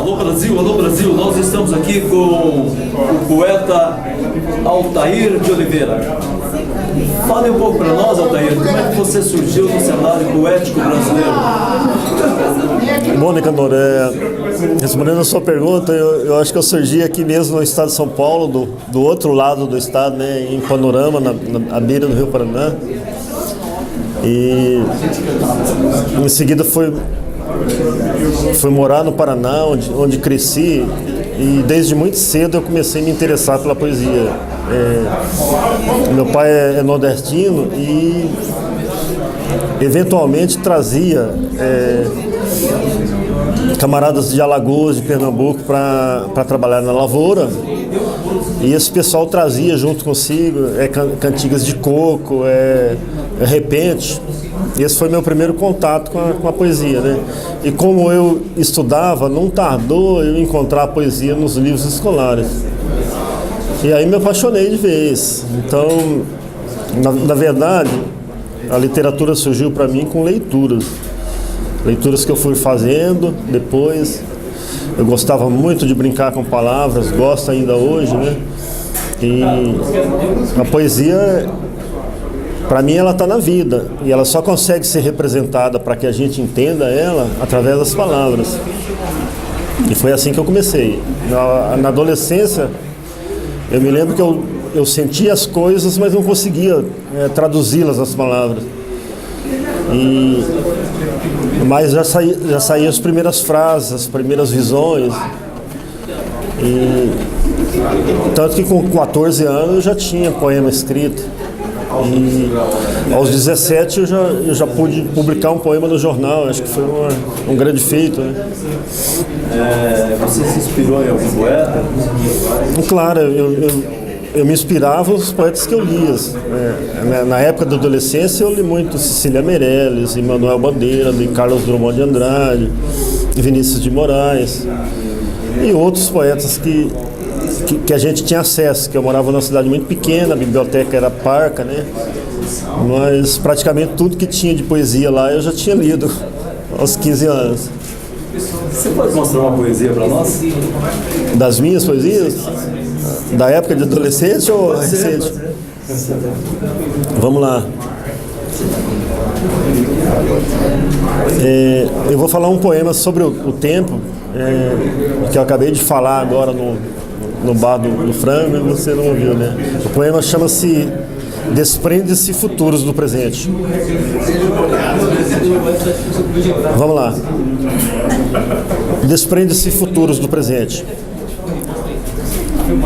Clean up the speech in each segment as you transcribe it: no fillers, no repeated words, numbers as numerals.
Alô Brasil, nós estamos aqui com o poeta Altair de Oliveira. Fale um pouco para nós, Altair, como é que você surgiu no cenário poético brasileiro? Bom, Nicanor, respondendo a sua pergunta, eu acho que eu surgi aqui mesmo no estado de São Paulo, do outro lado do estado, né, em Panorama, à beira do Rio Paraná. E em seguida fui morar no Paraná, onde cresci, e desde muito cedo eu comecei a me interessar pela poesia. Meu pai é nordestino e eventualmente trazia camaradas de Alagoas, de Pernambuco, para trabalhar na lavoura, e esse pessoal trazia junto consigo cantigas de coco, repente. Esse foi meu primeiro contato com a poesia, né? E como eu estudava, não tardou eu encontrar a poesia nos livros escolares. E aí me apaixonei de vez. Então, na verdade, a literatura surgiu para mim com leituras. Leituras que eu fui fazendo depois. Eu gostava muito de brincar com palavras, gosto ainda hoje, né? E a poesia, para mim, ela está na vida. E ela só consegue ser representada para que a gente entenda ela através das palavras. E foi assim que eu comecei. Na adolescência, eu me lembro que eu sentia as coisas, mas não conseguia traduzi-las nas palavras. Mas já saíam as primeiras frases, as primeiras visões. Tanto que com 14 anos eu já tinha poema escrito. E aos 17 eu já pude publicar um poema no jornal. Acho que foi um grande feito, né? Você se inspirou em algum poeta? Claro, eu me inspirava nos poetas que eu lia. Na época da adolescência eu li muito Cecília Meirelles, Manuel Bandeira, Carlos Drummond de Andrade, Vinícius de Moraes e outros poetas que a gente tinha acesso, que eu morava numa cidade muito pequena, a biblioteca era parca, né? Mas praticamente tudo que tinha de poesia lá eu já tinha lido aos 15 anos. Você pode mostrar uma poesia para nós? Das minhas poesias? Da época de adolescente ou recente? Vamos lá. Eu vou falar um poema sobre o tempo, que eu acabei de falar agora no bar do Frango, e você não ouviu, né? O poema chama-se Desprende-se Futuros do Presente. Vamos lá. Desprende-se futuros do presente.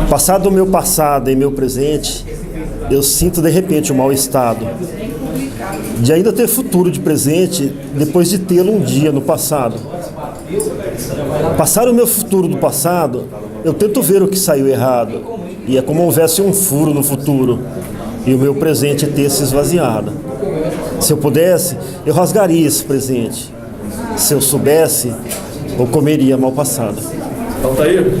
Passado o meu passado e meu presente, eu sinto de repente um mal-estado de ainda ter futuro de presente depois de tê-lo um dia no passado. Passar o meu futuro do passado, eu tento ver o que saiu errado, e é como houvesse um furo no futuro e o meu presente ter se esvaziado. Se eu pudesse, eu rasgaria esse presente. Se eu soubesse, eu comeria mal passado. Altair,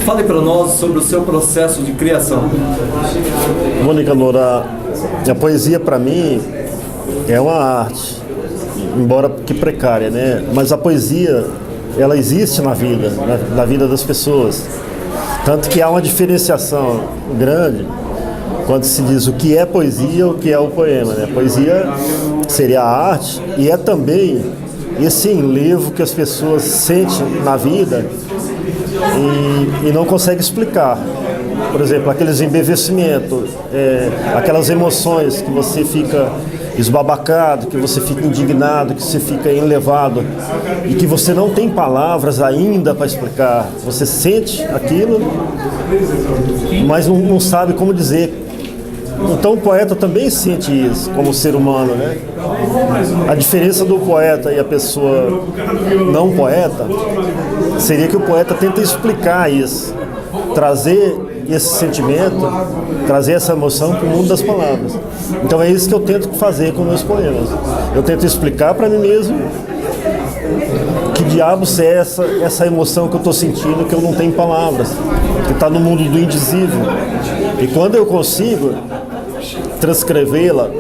fale para nós sobre o seu processo de criação. Mônica Noura, a poesia para mim é uma arte, embora que precária, né? Mas a poesia, ela existe na vida, na vida das pessoas. Tanto que há uma diferenciação grande quando se diz o que é poesia e o que é o poema, né? Poesia seria a arte e é também esse enlevo que as pessoas sentem na vida e não conseguem explicar. Por exemplo, aqueles embevecimentos, aquelas emoções que você fica esbabacado, que você fica indignado, que você fica enlevado e que você não tem palavras ainda para explicar. Você sente aquilo, mas não sabe como dizer. Então o poeta também sente isso como ser humano, né? A diferença do poeta e a pessoa não poeta seria que o poeta tenta explicar isso, trazer esse sentimento, trazer essa emoção para o mundo das palavras. Então é isso que eu tento fazer com meus poemas. Eu tento explicar para mim mesmo que diabos é essa emoção que eu estou sentindo, que eu não tenho palavras, que está no mundo do indizível. E quando eu consigo transcrevê-la,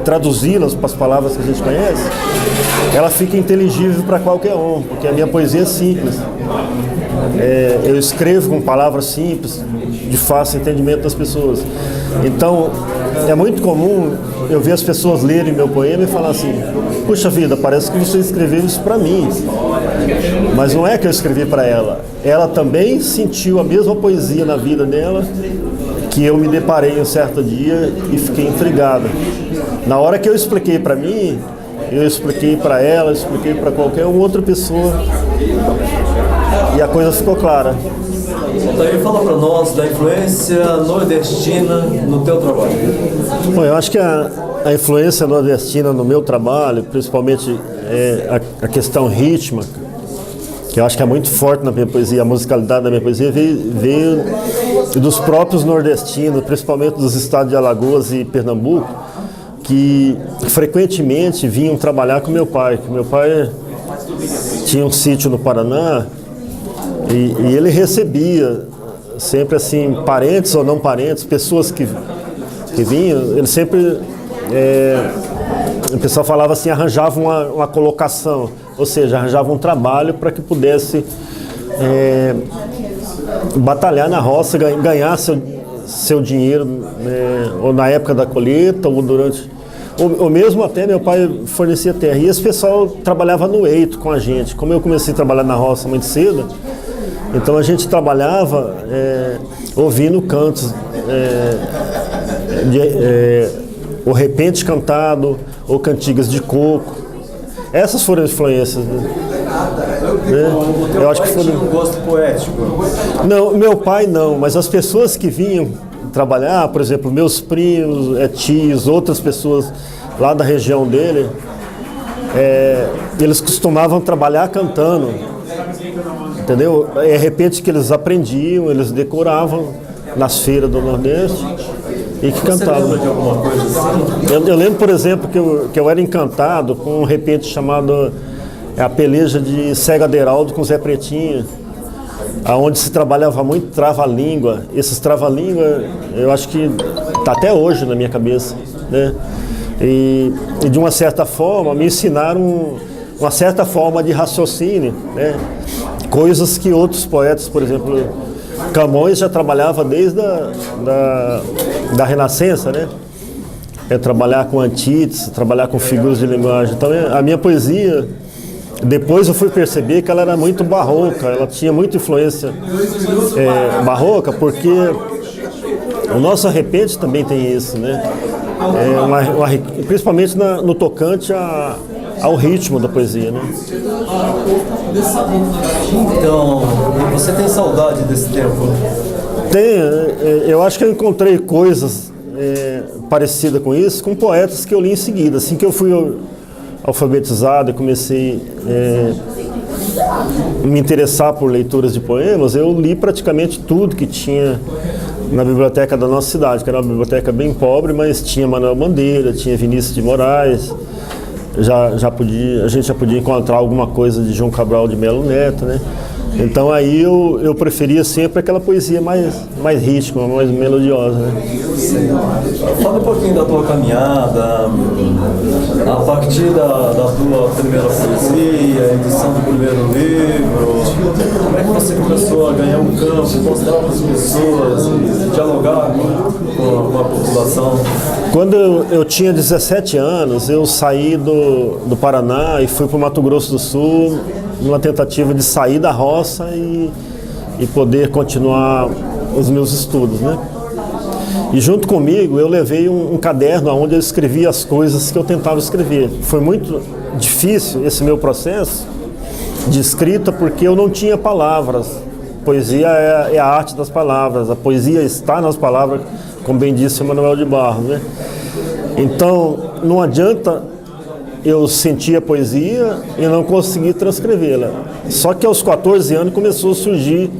traduzi-las para as palavras que a gente conhece, ela fica inteligível para qualquer um, porque a minha poesia é simples. Eu escrevo com palavras simples, de fácil entendimento das pessoas. Então, é muito comum eu ver as pessoas lerem meu poema e falar assim: puxa vida, parece que você escreveu isso para mim. Mas não é que eu escrevi para ela. Ela também sentiu a mesma poesia na vida dela que eu me deparei um certo dia e fiquei intrigado. Na hora que eu expliquei para mim, eu expliquei para ela, expliquei para qualquer outra pessoa e a coisa ficou clara. Daí fala para nós da influência nordestina no teu trabalho. Bom, eu acho que a influência nordestina no meu trabalho, principalmente a questão rítmica, que eu acho que é muito forte na minha poesia, a musicalidade da minha poesia veio dos próprios nordestinos, principalmente dos estados de Alagoas e Pernambuco, que frequentemente vinham trabalhar com meu pai. Que meu pai tinha um sítio no Paraná e ele recebia sempre assim, parentes ou não parentes, pessoas que vinham, ele sempre, o pessoal falava assim, arranjava uma colocação, ou seja, arranjava um trabalho para que pudesse batalhar na roça, ganhar seu dinheiro, ou na época da colheita, ou durante... Ou mesmo até meu pai fornecia terra. E esse pessoal trabalhava no eito com a gente. Como eu comecei a trabalhar na roça muito cedo, então a gente trabalhava ouvindo cantos, ou repente cantado, ou cantigas de coco. Essas foram as influências. Eu acho que foi um gosto poético. Não, meu pai não, mas as pessoas que vinham trabalhar, por exemplo, meus primos, tios, outras pessoas lá da região dele, eles costumavam trabalhar cantando, entendeu? É repente que eles aprendiam, eles decoravam nas feiras do Nordeste e que cantavam. Você lembra de alguma coisa assim? Eu lembro, por exemplo, que eu era encantado com um repente chamado A Peleja de Cego Aderaldo com Zé Pretinho, aonde se trabalhava muito trava-língua. Esses trava-língua, eu acho que está até hoje na minha cabeça, né? E de uma certa forma me ensinaram uma certa forma de raciocínio, né? Coisas que outros poetas, por exemplo, Camões já trabalhava desde da Renascença, né? Trabalhar com antíteses, trabalhar com figuras de linguagem. Então a minha poesia, depois eu fui perceber que ela era muito barroca, ela tinha muita influência barroca, porque o nosso repente também tem isso, né? Principalmente no tocante ao ritmo da poesia, né? Então, você tem saudade desse tempo? Tem, eu acho que eu encontrei coisas parecidas com isso, com poetas que eu li em seguida. Assim que eu fui alfabetizado e comecei a me interessar por leituras de poemas, eu li praticamente tudo que tinha na biblioteca da nossa cidade, que era uma biblioteca bem pobre, mas tinha Manuel Bandeira, tinha Vinícius de Moraes, a gente já podia encontrar alguma coisa de João Cabral de Melo Neto, né? Então aí eu preferia sempre aquela poesia mais rítmica, mais melodiosa, né? Sim. Fala um pouquinho da tua caminhada, a partir da tua primeira poesia, a edição do primeiro livro. Como é que você começou a ganhar um campo, mostrar para as pessoas, dialogar com a população? Quando eu tinha 17 anos, eu saí do Paraná e fui para o Mato Grosso do Sul, numa tentativa de sair da roça e poder continuar os meus estudos, né? E junto comigo eu levei um caderno onde eu escrevia as coisas que eu tentava escrever. Foi muito difícil esse meu processo de escrita porque eu não tinha palavras. Poesia é a arte das palavras, a poesia está nas palavras, como bem disse Manuel de Barros, né? Então não adianta eu sentir a poesia e não consegui transcrevê-la. Só que aos 14 anos começou a surgir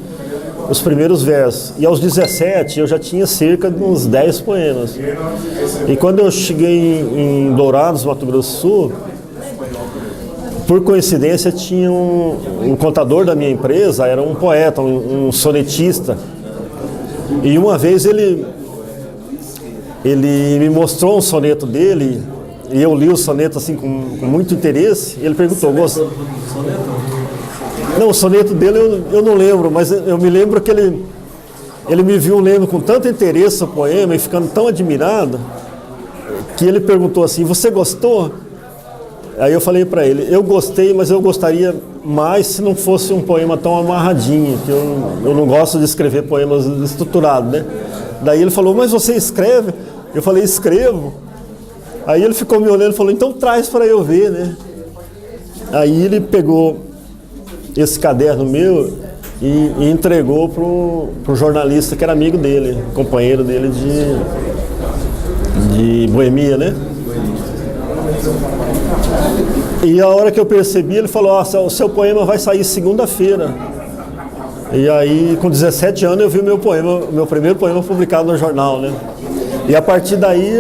os primeiros versos. E aos 17 eu já tinha cerca de uns 10 poemas. E quando eu cheguei em Dourados, Mato Grosso do Sul, por coincidência tinha um contador da minha empresa, era um poeta, um sonetista. E uma vez ele me mostrou um soneto dele e eu li o soneto assim com muito interesse. Ele perguntou: não, o soneto dele eu não lembro, mas eu me lembro que ele me viu lendo com tanto interesse o poema e ficando tão admirado, que ele perguntou assim: você gostou? Aí eu falei para ele: eu gostei, mas eu gostaria mais se não fosse um poema tão amarradinho, que eu não gosto de escrever poemas estruturados, né? Daí ele falou: mas você escreve? Eu falei: escrevo. Aí ele ficou me olhando e falou: então traz para eu ver, né? Aí ele pegou esse caderno meu e entregou pro jornalista que era amigo dele, companheiro dele de boemia, né? E a hora que eu percebi, ele falou: o seu poema vai sair segunda-feira. E aí, com 17 anos, eu vi o meu primeiro poema publicado no jornal, né? E a partir daí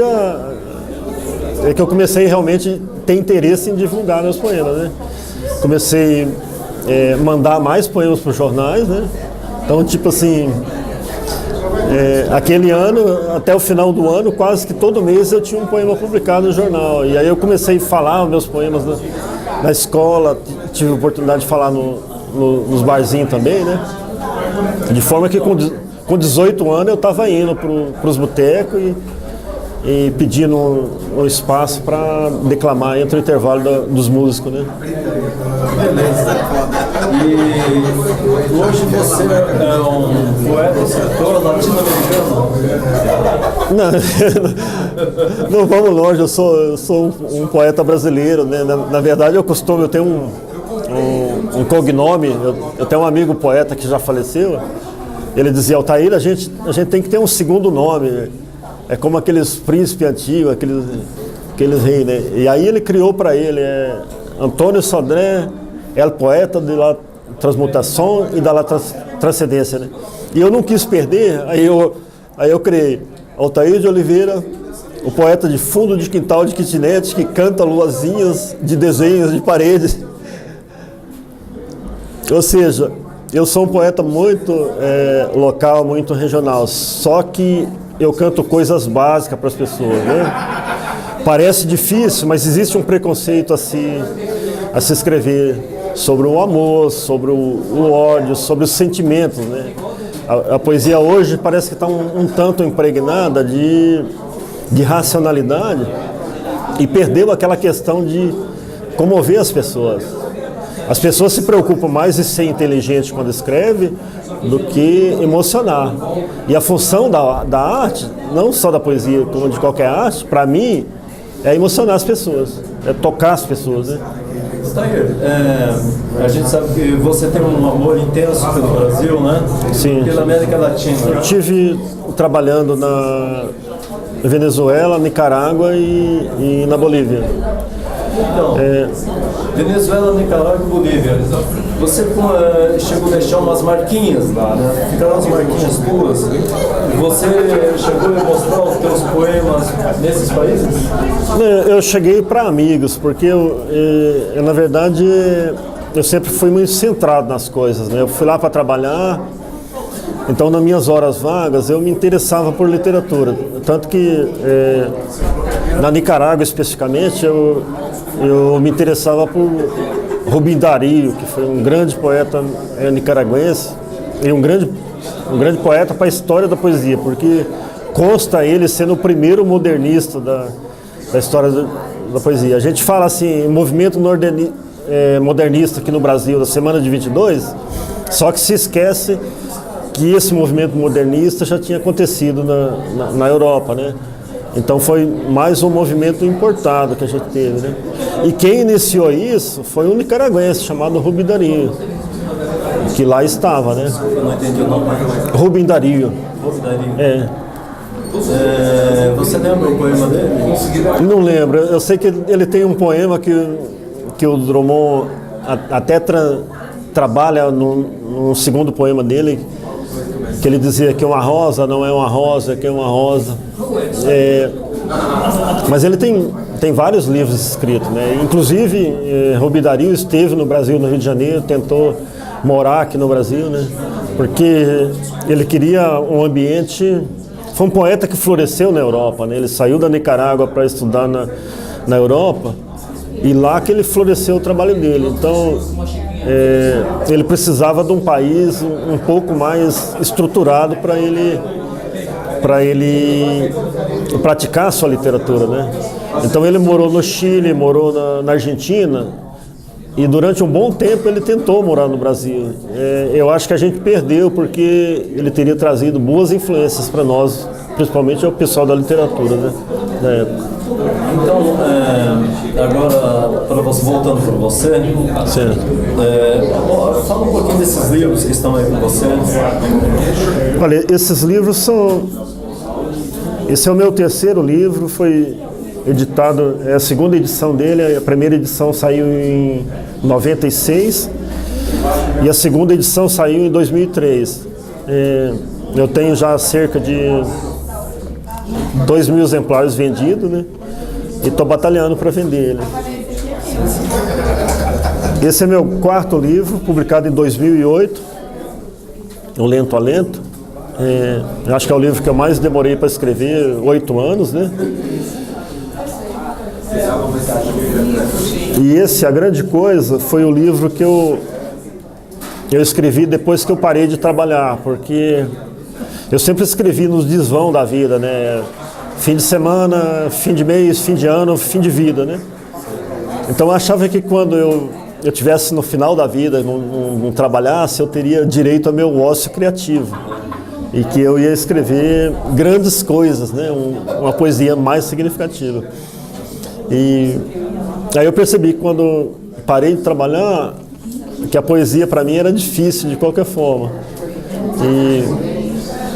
é que eu comecei realmente a ter interesse em divulgar meus poemas, né? Comecei a mandar mais poemas para os jornais, né? Então, tipo assim, aquele ano, até o final do ano, quase que todo mês eu tinha um poema publicado no jornal. E aí eu comecei a falar os meus poemas na escola, tive a oportunidade de falar nos barzinhos também, né? De forma que com 18 anos eu estava indo para os botecos e pedindo um espaço para declamar entre o intervalo dos músicos, né? Beleza. E hoje você é um poeta, escritor latino-americano? Não vamos longe, eu sou um poeta brasileiro, né? Na verdade, eu tenho um cognome. Eu tenho um amigo poeta que já faleceu. Ele dizia: Altair, a gente tem que ter um segundo nome, né? É como aqueles príncipes antigos, aqueles reis, né? E aí ele criou para ele Antônio Sodré, el poeta de la transmutação e da la transcendência, né? E eu não quis perder, aí eu criei Altair de Oliveira, o poeta de fundo de quintal de kitnet que canta luazinhas de desenhos de paredes. Ou seja, eu sou um poeta muito local, muito regional, só que eu canto coisas básicas para as pessoas, né? Parece difícil, mas existe um preconceito a se escrever sobre o amor, sobre o ódio, sobre os sentimentos, né? A poesia hoje parece que está um tanto impregnada de racionalidade e perdeu aquela questão de comover as pessoas. As pessoas se preocupam mais em ser inteligente quando escreve do que emocionar. E a função da arte, não só da poesia, como de qualquer arte, para mim, é emocionar as pessoas, é tocar as pessoas, né? Altair, a gente sabe que você tem um amor intenso pelo Brasil, né? Sim. Pela América Latina. Eu estive trabalhando na Venezuela, Nicarágua e na Bolívia. Então, Venezuela, Nicarágua e Bolívia. Você chegou a deixar umas marquinhas lá, né? Ficaram as marquinhas tuas. Você chegou a mostrar os teus poemas nesses países? Eu cheguei para amigos, porque eu, na verdade, eu sempre fui muito centrado nas coisas, né? Eu fui lá para trabalhar, então nas minhas horas vagas eu me interessava por literatura. Tanto que na Nicarágua especificamente eu me interessava por Rubem Darío, que foi um grande poeta nicaragüense e um grande poeta para a história da poesia, porque consta ele sendo o primeiro modernista da história da poesia. A gente fala assim, movimento modernista aqui no Brasil, da Semana de 22, só que se esquece que esse movimento modernista já tinha acontecido na Europa, né? Então foi mais um movimento importado que a gente teve, né? E quem iniciou isso foi um nicaragüense chamado Rubem Darío, que lá estava, né? Eu não entendi o nome. Rubem Darío. Rubem Darío. Você lembra o poema dele? Não lembro. Eu sei que ele tem um poema que o Drummond até trabalha no segundo poema dele, que ele dizia que uma rosa não é uma rosa, que é uma rosa. Mas ele tem vários livros escritos, né? Inclusive, Rubem Darío esteve no Brasil, no Rio de Janeiro, tentou morar aqui no Brasil, né? Porque ele queria um ambiente... Foi um poeta que floresceu na Europa, né? Ele saiu da Nicarágua para estudar na na Europa, e lá que ele floresceu o trabalho dele. Então, ele precisava de um país um pouco mais estruturado para ele praticar a sua literatura, né? Então ele morou no Chile, morou na Argentina, e durante um bom tempo ele tentou morar no Brasil. Eu acho que a gente perdeu, porque ele teria trazido boas influências para nós, principalmente ao pessoal da literatura, né, da época. Então, agora, voltando para você, fala um pouquinho desses livros que estão aí com você. Olha, esses livros são... Esse é o meu terceiro livro, foi editado, é a segunda edição dele, a primeira edição saiu em 96 e a segunda edição saiu em 2003. Eu tenho já cerca de 2.000 exemplares vendidos, né? E estou batalhando para vender ele. Esse é meu quarto livro, publicado em 2008, O Lento a Lento. Eu acho que é o livro que eu mais demorei para escrever, 8 anos, né? E esse, A Grande Coisa, foi o livro que eu escrevi depois que eu parei de trabalhar, porque eu sempre escrevi nos desvão da vida, né? Fim de semana, fim de mês, fim de ano, fim de vida, né? Então eu achava que quando eu estivesse no final da vida, não trabalhasse, eu teria direito ao meu ócio criativo. E que eu ia escrever grandes coisas, né? Uma poesia mais significativa. E aí eu percebi que quando parei de trabalhar, que a poesia para mim era difícil de qualquer forma.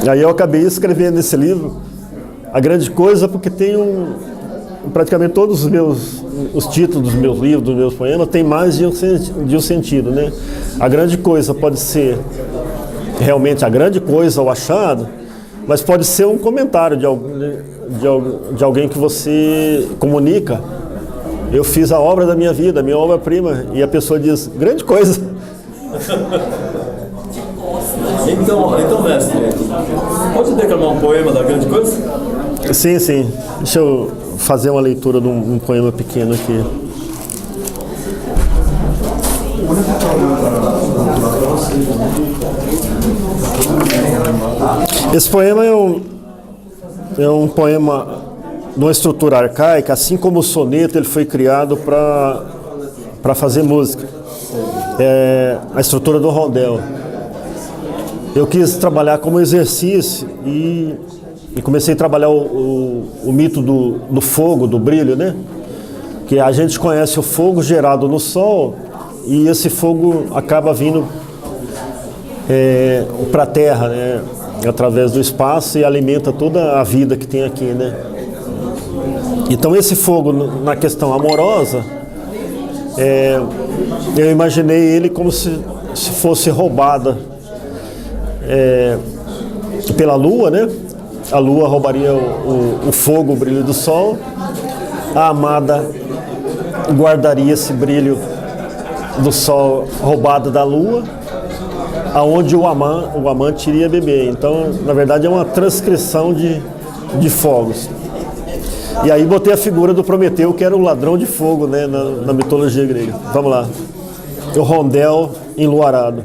E aí eu acabei escrevendo esse livro, A Grande Coisa, porque tem praticamente todos os títulos dos meus livros, dos meus poemas, tem mais de um sentido, né? A grande coisa pode ser realmente a grande coisa, o achado, mas pode ser um comentário de alguém que você comunica. Eu fiz a obra da minha vida, a minha obra-prima, e a pessoa diz, grande coisa. Então, mestre, pode declamar um poema da Grande Coisa? Sim, sim. Deixa eu fazer uma leitura de um poema pequeno aqui. Esse poema é um poema de uma estrutura arcaica, assim como o soneto ele foi criado para fazer música. É a estrutura do rondel. Eu quis trabalhar como exercício e comecei a trabalhar o mito do fogo, do brilho, né? Que a gente conhece o fogo gerado no sol e esse fogo acaba vindo para a Terra, né? Através do espaço e alimenta toda a vida que tem aqui, né? Então esse fogo na questão amorosa, eu imaginei ele como se fosse roubada pela lua, né? A lua roubaria o fogo, o brilho do sol. A amada guardaria esse brilho do sol roubado da lua, aonde o amante iria beber. Então, na verdade, é uma transcrição de fogos. E aí botei a figura do Prometeu, que era o ladrão de fogo, né, na mitologia grega. Vamos lá. O rondel enluarado.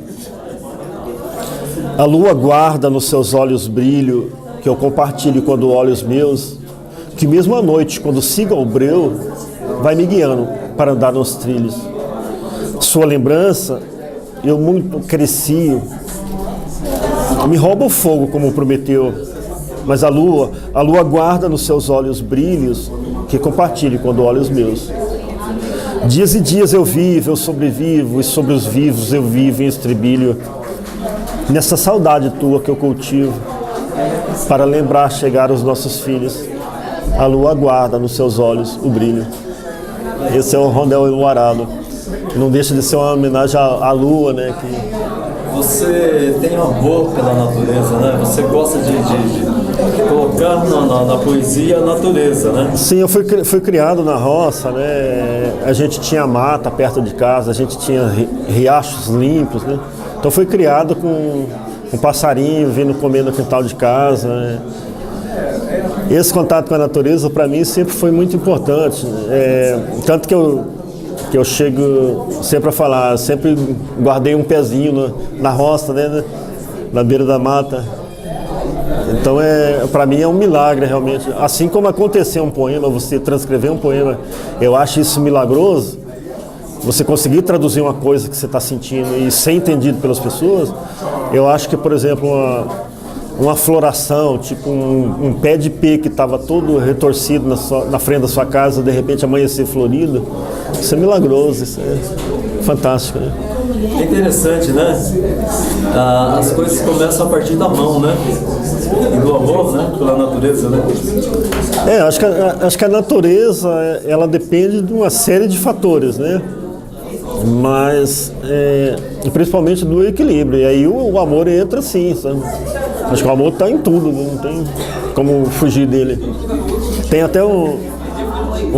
A lua guarda nos seus olhos brilho, que eu compartilho quando olho os meus, que mesmo à noite, quando sigo ao breu, vai me guiando para andar nos trilhos. Sua lembrança, eu muito cresci, me rouba o fogo como Prometeu, mas a lua guarda nos seus olhos brilhos, que compartilho quando olho os meus. Dias e dias eu vivo, eu sobrevivo, e sobre os vivos eu vivo em estribilho, nessa saudade tua que eu cultivo, para lembrar chegar os nossos filhos. A lua guarda nos seus olhos o brilho. Esse é o rondel enluarado. Não deixa de ser uma homenagem à lua, né? Você tem amor pela natureza, né? Você gosta de colocar na poesia a natureza, né? Sim, eu fui criado na roça, né? A gente tinha mata perto de casa, a gente tinha riachos limpos, né? Então fui criado com um passarinho vindo comer no quintal de casa, né? Esse contato com a natureza, para mim, sempre foi muito importante. Tanto que eu chego sempre a falar, sempre guardei um pezinho na roça, né, na beira da mata. Então, para mim, é um milagre, realmente. Assim como acontecer um poema, você transcrever um poema, eu acho isso milagroso. Você conseguir traduzir uma coisa que você está sentindo e ser entendido pelas pessoas, eu acho que, por exemplo, uma floração, tipo um pé de ipê que estava todo retorcido na frente da sua casa, de repente amanhecer florido, isso é milagroso, isso é fantástico, né? É interessante, né? As coisas começam a partir da mão, né? E do amor, né? Pela natureza, né? Acho que a natureza, ela depende de uma série de fatores, né? Mas, principalmente do equilíbrio. E aí o amor entra sim, sabe? Acho que o amor está em tudo, não tem como fugir dele. Tem até um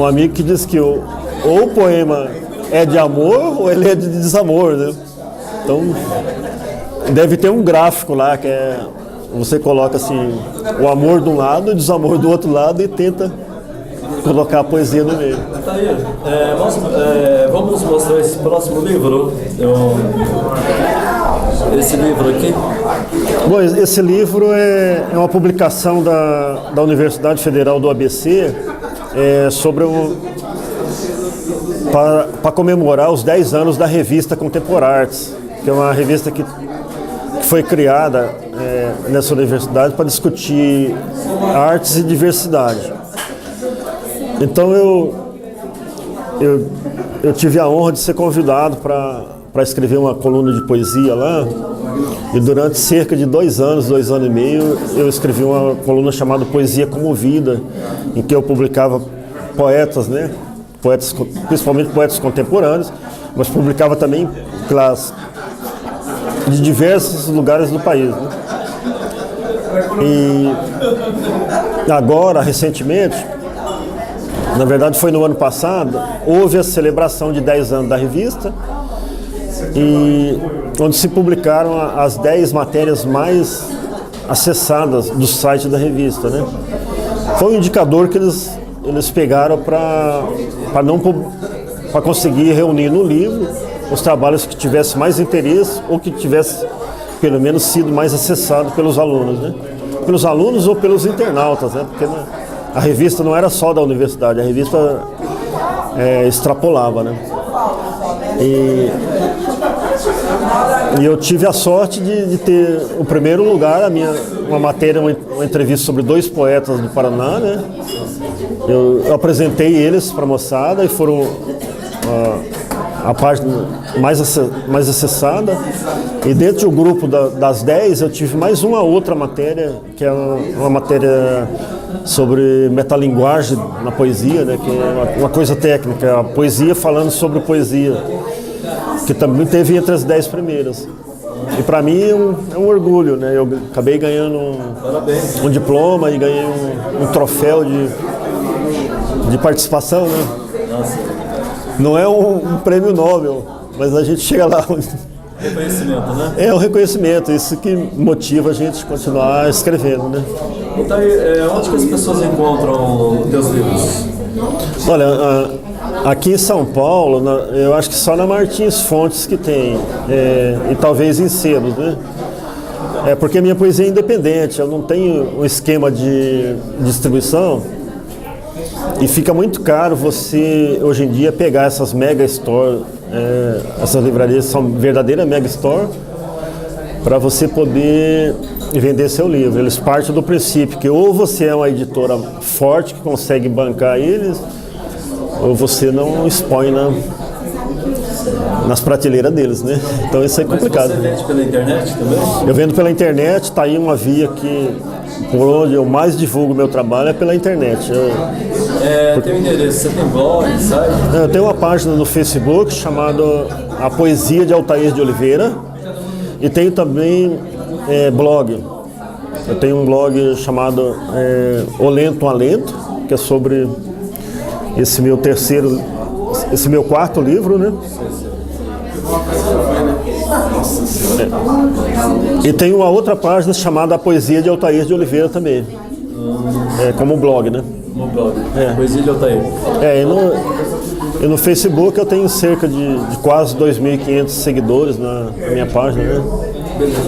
amigo que diz que ou o poema é de amor ou ele é de desamor, né? Então, deve ter um gráfico lá que você coloca assim, o amor de um lado e o desamor do outro lado e tenta colocar a poesia no meio. Tá aí, vamos mostrar esse próximo livro. Esse livro aqui. Bom, esse livro é uma publicação da Universidade Federal do ABC sobre para comemorar os 10 anos da revista Contemporartes, que é uma revista que foi criada nessa universidade para discutir artes e diversidade. Então eu tive a honra de ser convidado para escrever uma coluna de poesia lá, e durante cerca de 2 anos, 2 anos e meio, eu escrevi uma coluna chamada Poesia Comovida, em que eu publicava poetas, né? Poetas, principalmente poetas contemporâneos, mas publicava também de diversos lugares do país, né? E agora, recentemente, na verdade foi no ano passado, houve a celebração de 10 anos da revista, e onde se publicaram as 10 matérias mais acessadas do site da revista, né? Foi um indicador que eles pegaram para conseguir reunir no livro os trabalhos que tivessem mais interesse ou que tivessem, pelo menos, sido mais acessados pelos alunos, né? Pelos alunos ou pelos internautas, né? Porque a revista não era só da universidade, a revista extrapolava, né? E eu tive a sorte de ter o primeiro lugar, uma matéria, uma entrevista sobre 2 poetas do Paraná, né? Eu apresentei eles para a moçada e foram a página mais acessada. E dentro do grupo das 10 eu tive mais uma outra matéria, que é uma matéria sobre metalinguagem na poesia, né? Que é uma coisa técnica, a poesia falando sobre poesia, que também teve entre as 10 primeiras. E para mim é um orgulho, né? Eu acabei ganhando um diploma e ganhei um troféu de participação, né? Não é um prêmio Nobel, mas a gente chega lá. Reconhecimento, né? É um reconhecimento, isso que motiva a gente a continuar escrevendo, né? Então, onde que as pessoas encontram os teus livros? Olha, aqui em São Paulo, eu acho que só na Martins Fontes que tem, e talvez em sebos, né? Porque a minha poesia é independente, eu não tenho um esquema de distribuição, e fica muito caro você, hoje em dia, pegar essas mega store, essas livrarias são verdadeiras mega store, para você poder vender seu livro. Eles partem do princípio que ou você é uma editora forte que consegue bancar eles, ou você não expõe nas prateleiras deles, né? Então isso é complicado. Mas você vende pela internet também? Eu vendo pela internet, está aí uma via que por onde eu mais divulgo meu trabalho é pela internet. Tem um endereço, você tem blog, site? Eu tenho uma página no Facebook chamada A Poesia de Altair de Oliveira, e tenho também blog. Eu tenho um blog chamado O Lento Alento, que é sobre esse meu 4º livro, né? E tem uma outra página chamada A Poesia de Altair de Oliveira também. como blog, né? No blog. Poesia de Altair. E no Facebook eu tenho cerca de quase 2.500 seguidores na minha página, né? Beleza.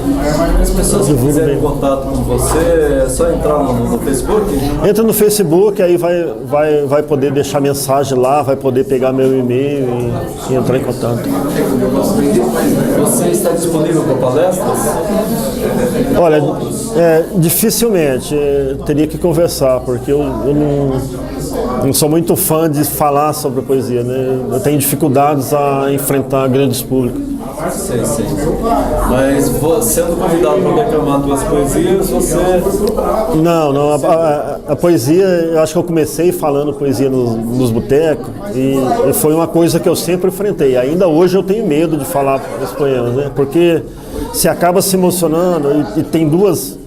As pessoas que quiserem contato com você, é só entrar no Facebook? Entra no Facebook, aí vai poder deixar mensagem lá, vai poder pegar meu e-mail e entrar em contato. Você está disponível para palestras? Olha, dificilmente, teria que conversar, porque eu não sou muito fã de falar sobre poesia, né? Eu tenho dificuldades a enfrentar grandes públicos. Sei. Mas sendo convidado para declamar duas poesias, você... Não, a poesia, eu acho que eu comecei falando poesia nos botecos e foi uma coisa que eu sempre enfrentei. Ainda hoje eu tenho medo de falar os poemas, né? Porque se acaba se emocionando e tem duas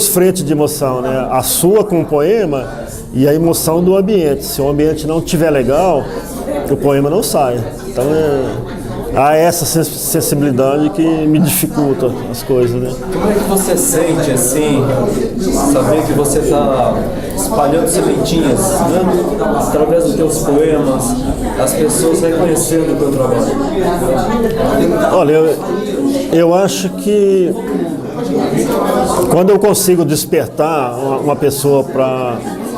frentes de emoção, né? A sua com o poema e a emoção do ambiente. Se o ambiente não estiver legal, o poema não sai. Então há essa sensibilidade que me dificulta as coisas, né? Como é que você sente, assim, saber que você está espalhando sementinhas, né? Através dos teus poemas, as pessoas reconhecendo o teu trabalho? Olha, eu acho que quando eu consigo despertar uma pessoa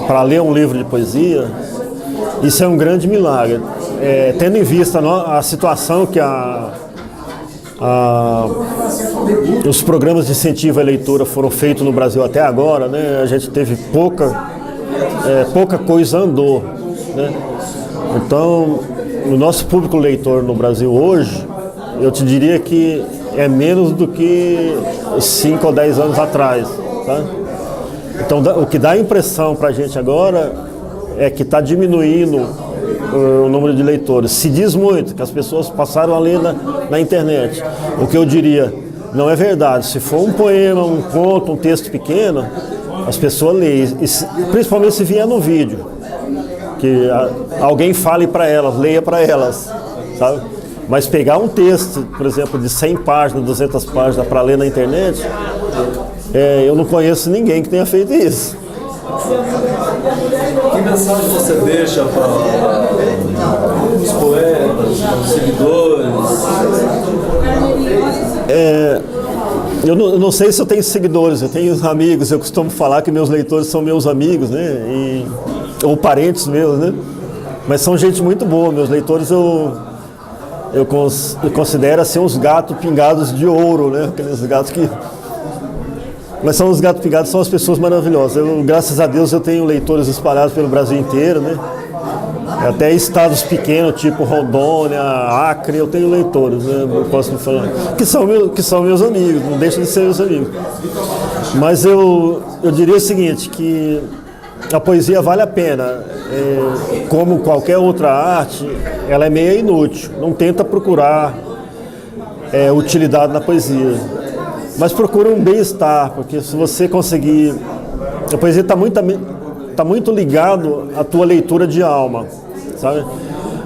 para ler um livro de poesia, isso é um grande milagre. Tendo em vista a situação que os programas de incentivo à leitura foram feitos no Brasil até agora, né? A gente teve pouca coisa andou, né? Então, o nosso público leitor no Brasil hoje, eu te diria que é menos do que 5 ou 10 anos atrás, tá? Então, o que dá a impressão para a gente agora é que está diminuindo o número de leitores. Se diz muito que as pessoas passaram a ler na internet. O que eu diria, não é verdade. Se for um poema, um conto, um texto pequeno, as pessoas leem, principalmente se vier no vídeo, que alguém fale para elas, leia para elas, sabe? Mas pegar um texto, por exemplo, de 100 páginas, 200 páginas para ler na internet, eu não conheço ninguém que tenha feito isso. Que mensagem você deixa para os poetas, para os seguidores? Eu não sei se eu tenho seguidores, eu tenho amigos, eu costumo falar que meus leitores são meus amigos, né? Ou parentes meus, né? Mas são gente muito boa, meus leitores eu considero assim uns gatos pingados de ouro, né? Aqueles gatos que... Mas são os gatos pingados, são as pessoas maravilhosas. Graças a Deus eu tenho leitores espalhados pelo Brasil inteiro, né? Até estados pequenos, tipo Rondônia, Acre, eu tenho leitores, né? Eu posso falar. Que são meus amigos, não deixam de ser meus amigos. Mas eu diria o seguinte, que a poesia vale a pena. Como qualquer outra arte, ela é meio inútil. Não tenta procurar utilidade na poesia. Mas procura um bem-estar, porque se você conseguir... A poesia está muito ligado à tua leitura de alma, sabe?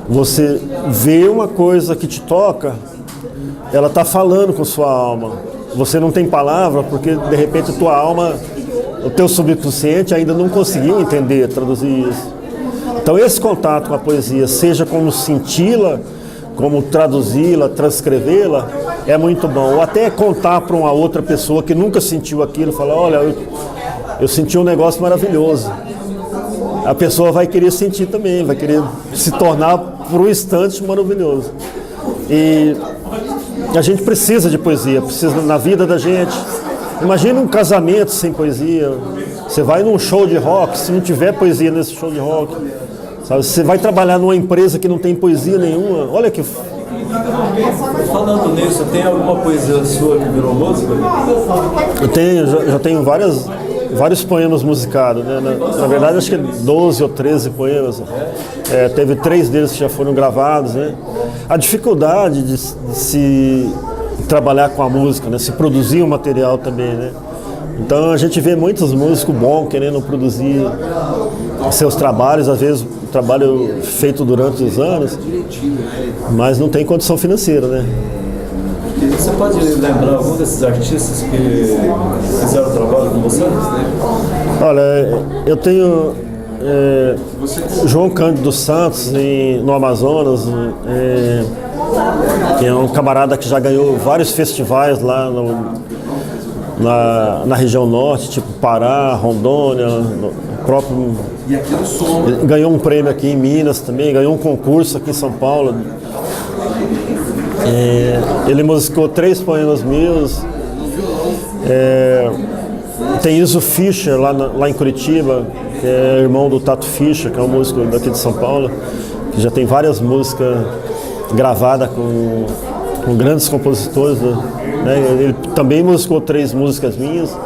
Você vê uma coisa que te toca, ela está falando com sua alma. Você não tem palavra, porque de repente a tua alma, o teu subconsciente ainda não conseguiu entender, traduzir isso. Então esse contato com a poesia, seja como senti-la, como traduzi-la, transcrevê-la, é muito bom. Ou até contar para uma outra pessoa que nunca sentiu aquilo, falar, olha, eu senti um negócio maravilhoso. A pessoa vai querer sentir também, vai querer se tornar por um instante maravilhoso. E a gente precisa de poesia, precisa na vida da gente. Imagina um casamento sem poesia. Você vai num show de rock, se não tiver poesia nesse show de rock, sabe? Você vai trabalhar numa empresa que não tem poesia nenhuma. Olha que... Falando nisso, tem alguma poesia sua que virou música? Eu tenho, já tenho vários poemas musicados, né? Na verdade, acho que 12 ou 13 poemas. Teve 3 deles que já foram gravados, né? A dificuldade de se trabalhar com a música, né? Se produzir um material também, né? Então a gente vê muitos músicos bons querendo produzir seus trabalhos, às vezes o trabalho feito durante os anos, mas não tem condição financeira, né? você pode lembrar algum desses artistas que fizeram trabalho com você? Olha, eu tenho João Cândido dos Santos no Amazonas, que é um camarada que já ganhou vários festivais lá na região norte, tipo Pará, Rondônia, próprio. Ganhou um prêmio aqui em Minas também, ganhou um concurso aqui em São Paulo. Ele musicou 3 poemas meus. Tem Iso Fischer lá em Curitiba, que é irmão do Tato Fischer, que é um músico daqui de São Paulo, que já tem várias músicas gravadas com grandes compositores, né? Ele também musicou 3 músicas minhas,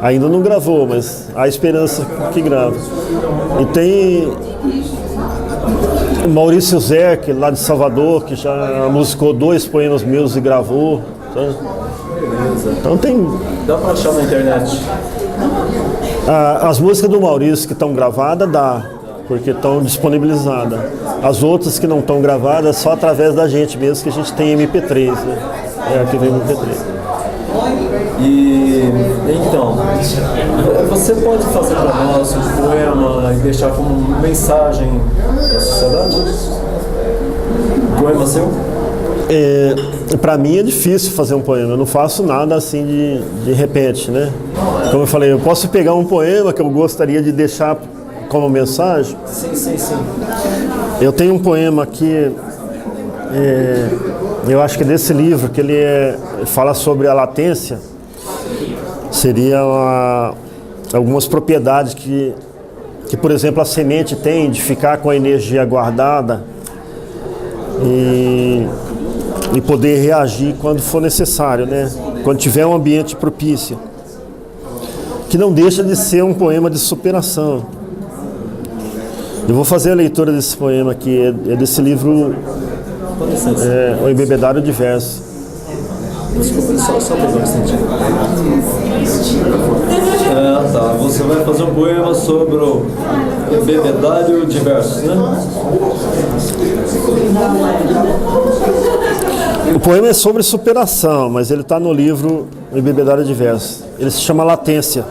ainda não gravou, mas há esperança que grave. E tem o Maurício Zerk, lá de Salvador, que já musicou 2 poemas meus e gravou, sabe? Então tem... Dá pra achar na internet? As músicas do Maurício que estão gravadas, dá, porque estão disponibilizadas. As outras que não estão gravadas, só através da gente mesmo, que a gente tem MP3, né? Aqui vem MP3. E então, você pode fazer para nós um poema e deixar como mensagem da sociedade? Um poema seu? Para mim é difícil fazer um poema, eu não faço nada assim de repente, né? Como eu falei, eu posso pegar um poema que eu gostaria de deixar como mensagem. Sim. Eu tenho um poema aqui, eu acho que é desse livro, que ele fala sobre a latência. Seria algumas propriedades que, por exemplo, a semente tem de ficar com a energia guardada e poder reagir quando for necessário, né? Quando tiver um ambiente propício. Que não deixa de ser um poema de superação. Eu vou fazer a leitura desse poema aqui, é desse livro, O Embebedário de Versos. Desculpa, só pegar um instantinho. Tá. Você vai fazer um poema sobre o Embebedário de Versos, né? O poema é sobre superação, mas ele está no livro O Embebedário de Versos. Ele se chama Latência.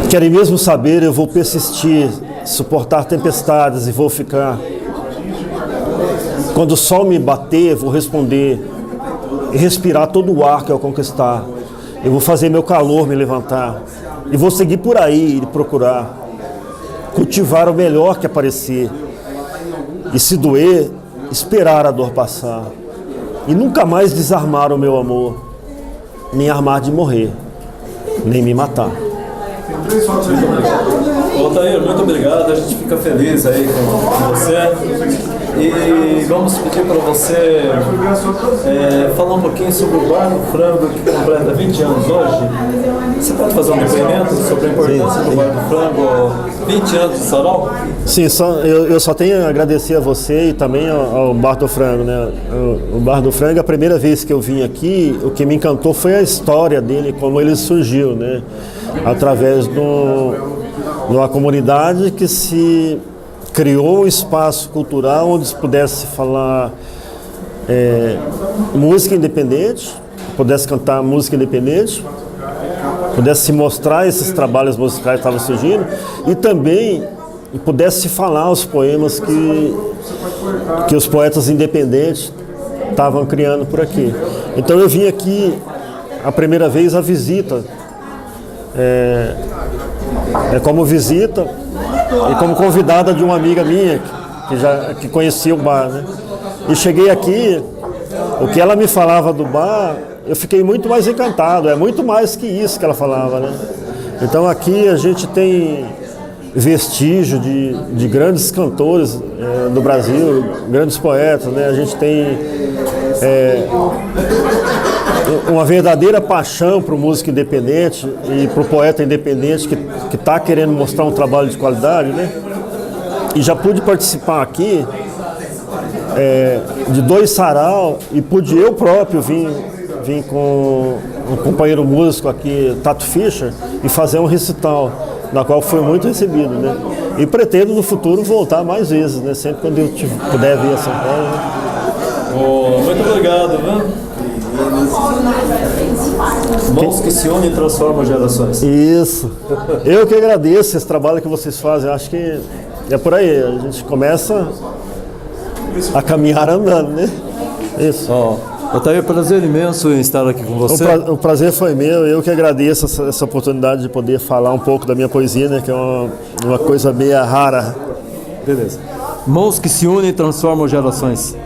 Querem mesmo saber, eu vou persistir, suportar tempestades e vou ficar. Quando o sol me bater, vou responder e respirar todo o ar que eu conquistar. Eu vou fazer meu calor me levantar e vou seguir por aí e procurar cultivar o melhor que aparecer e, se doer, esperar a dor passar e nunca mais desarmar o meu amor, nem armar de morrer, nem me matar. Altair, muito obrigado, a gente fica feliz aí com você. E vamos pedir para você falar um pouquinho sobre o Bar do Frango, que completa 20 anos hoje. Você pode fazer um depoimento sobre a importância do Bar do Frango, 20 anos de Sarau? Sim, eu só tenho a agradecer a você e também ao Bar do Frango, né? O Bar do Frango, a primeira vez que eu vim aqui, o que me encantou foi a história dele, como ele surgiu, né? Através de uma comunidade que se criou um espaço cultural onde se pudesse falar música independente, pudesse cantar música independente, pudesse se mostrar esses trabalhos musicais que estavam surgindo e também pudesse falar os poemas que os poetas independentes estavam criando por aqui. Então eu vim aqui a primeira vez a visita, como visita e como convidada de uma amiga minha que conhecia o bar, né? E cheguei aqui, o que ela me falava do bar, eu fiquei muito mais encantado, é muito mais que isso que ela falava, né? Então aqui a gente tem vestígio de grandes cantores do Brasil, grandes poetas, né? A gente tem uma verdadeira paixão para o músico independente e para o poeta independente que está querendo mostrar um trabalho de qualidade, né? E já pude participar aqui de 2 sarau e pude eu próprio vir com um companheiro músico aqui, Tato Fischer, e fazer um recital, na qual foi muito recebido, né? E pretendo no futuro voltar mais vezes, né? Sempre quando eu puder vir a São Paulo, né? Oh, muito obrigado, viu? Mãos que se unem e transformam gerações. Isso. Eu que agradeço esse trabalho que vocês fazem. Eu acho que é por aí. A gente começa a caminhar andando, né? Isso. Ó, Altair, prazer imenso em estar aqui com você. O prazer foi meu. Eu que agradeço essa oportunidade de poder falar um pouco da minha poesia, né? Que é uma coisa meio rara. Beleza. Mãos que se unem e transformam gerações.